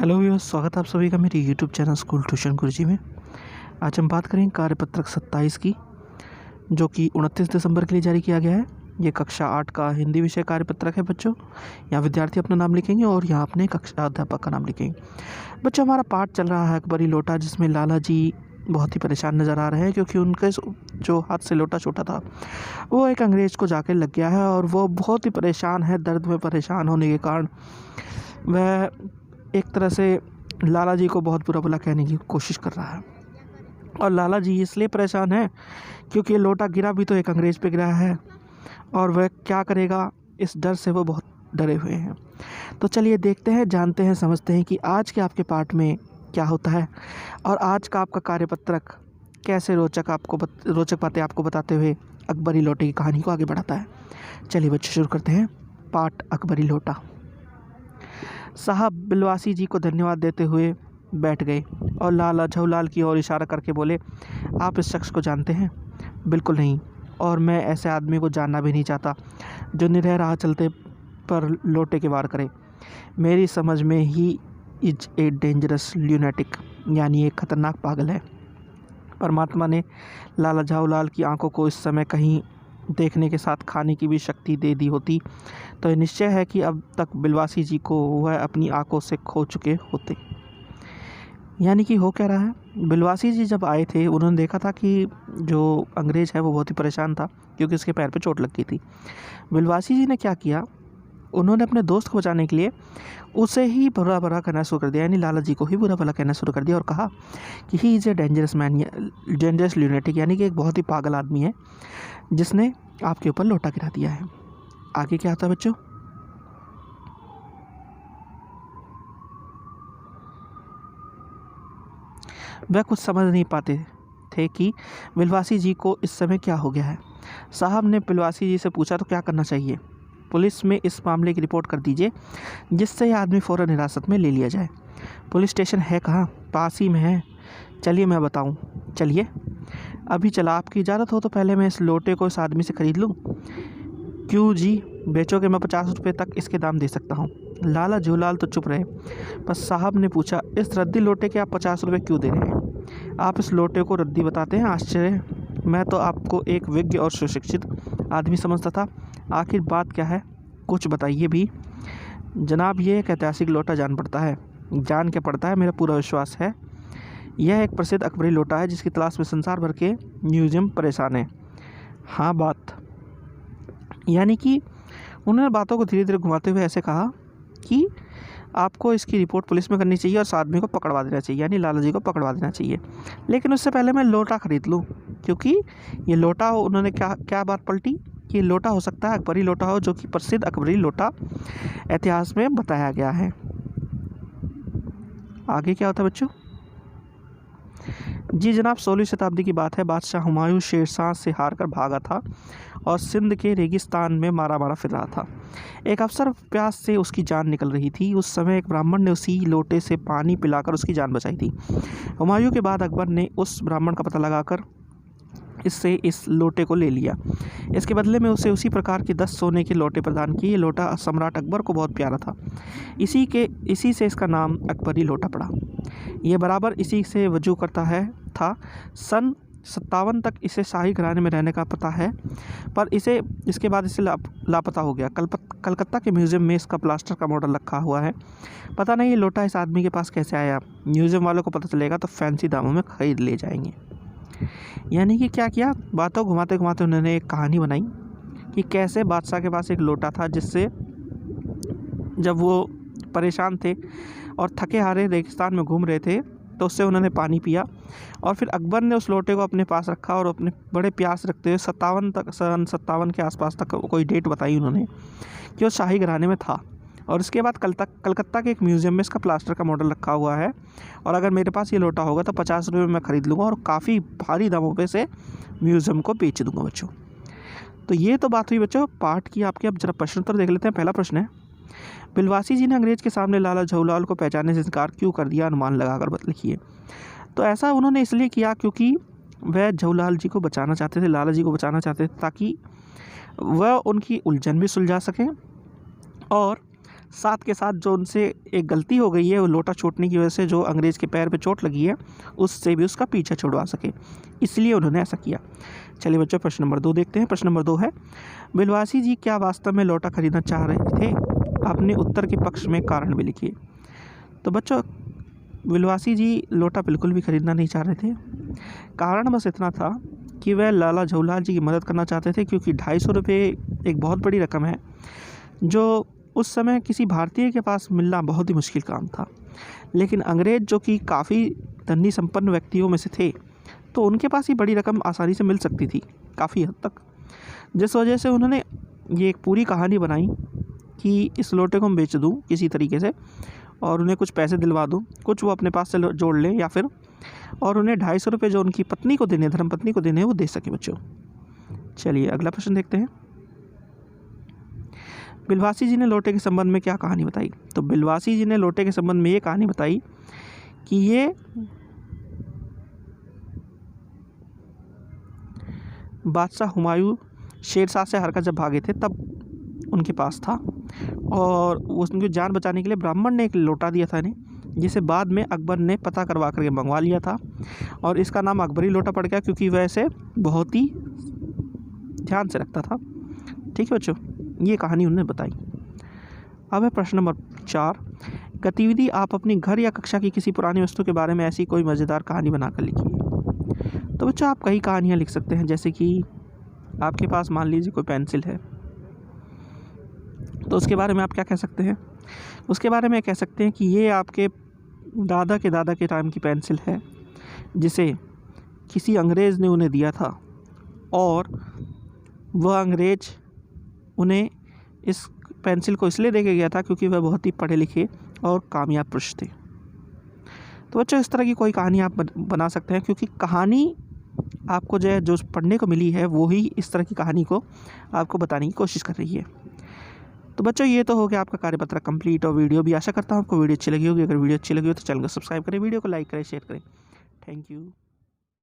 Hello viewers, स्वागत है आप सभी का मेरे यूट्यूब चैनल स्कूल ट्यूशन गुरुजी में। आज हम बात करेंगे कार्यपत्रक 27 की, जो कि 29 दिसंबर के लिए जारी किया गया है। ये कक्षा 8 का हिंदी विषय कार्यपत्रक है बच्चों। यहाँ विद्यार्थी अपना नाम लिखेंगे और यहाँ अपने कक्षा अध्यापक का नाम लिखेंगे। बच्चों, हमारा पाठ चल रहा है अकबरी लोटा, जिसमें लाला जी बहुत ही परेशान नज़र आ रहे हैं क्योंकि उनके जो हाथ से लोटा छोटा था वो एक अंग्रेज़ को जाकर लग गया है और वो बहुत ही परेशान है। दर्द में परेशान होने के कारण वह एक तरह से लाला जी को बहुत बुरा भला कहने की कोशिश कर रहा है। और लाला जी इसलिए परेशान है क्योंकि ये लोटा गिरा भी तो एक अंग्रेज़ पे गिरा है और वह क्या करेगा, इस डर से वो बहुत डरे हुए हैं। तो चलिए देखते हैं, जानते हैं, समझते हैं कि आज के आपके पाठ में क्या होता है और आज का आपका कार्यपत्रक कैसे रोचक बातें आपको बताते हुए अकबरी लोटे की कहानी को आगे बढ़ाता है। चलिए बच्चे, शुरू करते हैं पाठ अकबरी लोटा। साहब बिलवासी जी को धन्यवाद देते हुए बैठ गए और लाला झूलाल की ओर इशारा करके बोले, आप इस शख्स को जानते हैं? बिल्कुल नहीं, और मैं ऐसे आदमी को जानना भी नहीं चाहता जो निरह राह चलते पर लोटे के वार करे। मेरी समझ में he is a dangerous lunatic, यानी एक खतरनाक पागल है। परमात्मा ने लाला झूलाल की आंखों को इस समय कहीं देखने के साथ खाने की भी शक्ति दे दी होती तो यह निश्चय है कि अब तक बिलवासी जी को वह अपनी आंखों से खो चुके होते। यानी कि हो क्या रहा है, बिलवासी जी जब आए थे उन्होंने देखा था कि जो अंग्रेज़ है वो बहुत ही परेशान था क्योंकि उसके पैर पे चोट लग गई थी। बिलवासी जी ने क्या किया, उन्होंने अपने दोस्त को बचाने के लिए उसे ही बुरा भला कहना शुरू कर दिया, यानी लाला जी को ही बुरा भला कहना शुरू कर दिया और कहा कि he is a dangerous man, dangerous lunatic, यानी कि एक बहुत ही पागल आदमी है जिसने आपके ऊपर लोटा गिरा दिया है। आगे क्या होता है बच्चों? वह कुछ समझ नहीं पाते थे कि बिलवासी जी को इस समय क्या हो गया है। साहब ने बिलवासी जी से पूछा, तो क्या करना चाहिए? पुलिस में इस मामले की रिपोर्ट कर दीजिए जिससे यह आदमी फ़ौरन हिरासत में ले लिया जाए। पुलिस स्टेशन है कहाँ? पास ही में है। चलिए मैं बताऊँ। चलिए अभी चला, आपकी इजाज़त हो तो पहले मैं इस लोटे को इस आदमी से ख़रीद लूँ। क्यों जी, बेचोगे? मैं 50 रुपये तक इसके दाम दे सकता हूँ। लाला झूलाल तो चुप रहे, बस साहब ने पूछा, इस रद्दी लोटे के आप 50 रुपये क्यों दे रहे हैं? आप इस लोटे को रद्दी बताते हैं? आश्चर्य, मैं तो आपको एक विज्ञ और सुशिक्षित आदमी समझता था। आखिर बात क्या है, कुछ बताइए भी। जनाब, ये एक ऐतिहासिक लोटा जान पड़ता है। जान क्या पड़ता है, मेरा पूरा विश्वास है यह एक प्रसिद्ध अकबरी लोटा है जिसकी तलाश में संसार भर के म्यूजियम परेशान है। हाँ बात, यानी कि उन्होंने बातों को धीरे धीरे घुमाते हुए ऐसे कहा कि आपको इसकी रिपोर्ट पुलिस में करनी चाहिए और इस आदमी को पकड़वा देना चाहिए, यानी लाला जी को पकड़वा देना चाहिए। लेकिन उससे पहले मैं लोटा ख़रीद लूँ, क्योंकि ये लोटा, उन्होंने क्या बात पलटी कि ये लोटा हो सकता है अकबरी लोटा हो, जो कि प्रसिद्ध अकबरी लोटा इतिहास में बताया गया है। आगे क्या होता है बच्चों? जी जनाब, 16वीं शताब्दी की बात है। बादशाह हुमायूं शेरशाह से हारकर भागा था और सिंध के रेगिस्तान में मारा मारा फिर रहा था। एक अफसर प्यास से उसकी जान निकल रही थी। उस समय एक ब्राह्मण ने उसी लोटे से पानी पिलाकर उसकी जान बचाई थी। हुमायूं के बाद अकबर ने उस ब्राह्मण का पता लगाकर इससे इस लोटे को ले लिया। इसके बदले में उसे उसी प्रकार के 10 सोने के लोटे प्रदान किए। ये लोटा सम्राट अकबर को बहुत प्यारा था, इसी से इसका नाम अकबरी लोटा पड़ा। यह बराबर इसी से वजू करता था। सन 57 तक इसे शाही घराने में रहने का पता है, पर इसके बाद इसे लापता हो गया। कलकत्ता के म्यूज़ियम में इसका प्लास्टर का मॉडल रखा हुआ है। पता नहीं ये लोटा इस आदमी के पास कैसे आया। म्यूज़ियम वालों को पता चलेगा तो फैंसी दामों में ख़रीद ले जाएंगे। यानी कि क्या किया, बातों घुमाते घुमाते उन्होंने एक कहानी बनाई कि कैसे बादशाह के पास एक लोटा था जिससे जब वो परेशान थे और थके हारे रेगिस्तान में घूम रहे थे तो उससे उन्होंने पानी पिया और फिर अकबर ने उस लोटे को अपने पास रखा और अपने बड़े प्यास रखते हुए सन 57 के आसपास तक कोई डेट बताई उन्होंने कि वो शाही घराने में था। और इसके बाद कलकत्ता के एक म्यूज़ियम में इसका प्लास्टर का मॉडल रखा हुआ है और अगर मेरे पास ये लोटा होगा तो 50 रुपये में मैं ख़रीद लूँगा और काफ़ी भारी दामों पे से म्यूज़ियम को बेच दूँगा बच्चों। तो ये तो बात हुई बच्चों पाठ की आपकी। अब जरा प्रश्न उत्तर देख लेते हैं। पहला प्रश्न है, बिलवासी जी ने अंग्रेज़ के सामने लाला झूलाल को पहचानने से इनकार क्यों कर दिया? अनुमान लगाकर लिखिए। तो ऐसा उन्होंने इसलिए किया क्योंकि वह झूलाल जी को बचाना चाहते थे, लाला जी को बचाना चाहते थे, ताकि वह उनकी उलझन भी सुलझा सकें और साथ के साथ जो उनसे एक गलती हो गई है वो लोटा छूटने की वजह से, जो अंग्रेज़ के पैर पे चोट लगी है, उससे भी उसका पीछा छुड़वा सके, इसलिए उन्होंने ऐसा किया। चलिए बच्चों प्रश्न नंबर 2 देखते हैं। प्रश्न नंबर 2 है, बिलवासी जी क्या वास्तव में लोटा खरीदना चाह रहे थे? अपने उत्तर के पक्ष में कारण भी लिखिए। तो बच्चों बिलवासी जी लोटा बिल्कुल भी खरीदना नहीं चाह रहे थे। कारण बस इतना था कि वह लाला जवाहरलाल जी की मदद करना चाहते थे, क्योंकि 250 रुपये एक बहुत बड़ी रकम है, जो उस समय किसी भारतीय के पास मिलना बहुत ही मुश्किल काम था। लेकिन अंग्रेज़ जो कि काफ़ी धनी संपन्न व्यक्तियों में से थे, तो उनके पास ही बड़ी रकम आसानी से मिल सकती थी काफ़ी हद तक, जिस वजह से उन्होंने ये एक पूरी कहानी बनाई कि इस लोटे को मैं बेच दूँ किसी तरीके से और उन्हें कुछ पैसे दिलवा दूँ, कुछ वो अपने पास से जोड़ लें, या फिर और उन्हें 250 रुपये जो उनकी पत्नी को देने, धर्मपत्नी को देने, वो दे सके बच्चों। चलिए अगला प्रश्न देखते हैं। बिलवासी जी ने लोटे के संबंध में क्या कहानी बताई? तो बिलवासी जी ने लोटे के संबंध में ये कहानी बताई कि ये बादशाह हुमायूं शेरशाह से हारकर जब भागे थे तब उनके पास था, और उनकी जान बचाने के लिए ब्राह्मण ने एक लोटा दिया था इन्हें, जिसे बाद में अकबर ने पता करवा करके मंगवा लिया था, और इसका नाम अकबरी लोटा पड़ गया, क्योंकि वह इसे बहुत ही ध्यान से रखता था। ठीक है बच्चों, ये कहानी उन्होंने बताई। अब है प्रश्न नंबर 4, गतिविधि आप अपनी घर या कक्षा की किसी पुरानी वस्तु के बारे में ऐसी कोई मज़ेदार कहानी बनाकर लिखिए। तो बच्चों आप कई कहानियाँ लिख सकते हैं, जैसे कि आपके पास मान लीजिए कोई पेंसिल है, तो उसके बारे में आप क्या कह सकते हैं? उसके बारे में कह सकते हैं कि ये आपके दादा के टाइम की पेंसिल है, जिसे किसी अंग्रेज़ ने उन्हें दिया था, और वह अंग्रेज़ उन्हें इस पेंसिल को इसलिए दे के गया था क्योंकि वह बहुत ही पढ़े लिखे और कामयाब पुरुष थे। तो बच्चों इस तरह की कोई कहानी आप बना सकते हैं, क्योंकि कहानी आपको जो पढ़ने को मिली है वो ही इस तरह की कहानी को आपको बताने की कोशिश कर रही है। तो बच्चों ये तो हो गया आपका कार्यपत्र कंप्लीट, और वीडियो भी आशा करता हूँ आपको वीडियो अच्छी लगी होगी। अगर वीडियो अच्छी लगी हो तो चैनल को सब्सक्राइब करें, वीडियो को लाइक करें, शेयर करें। Thank you.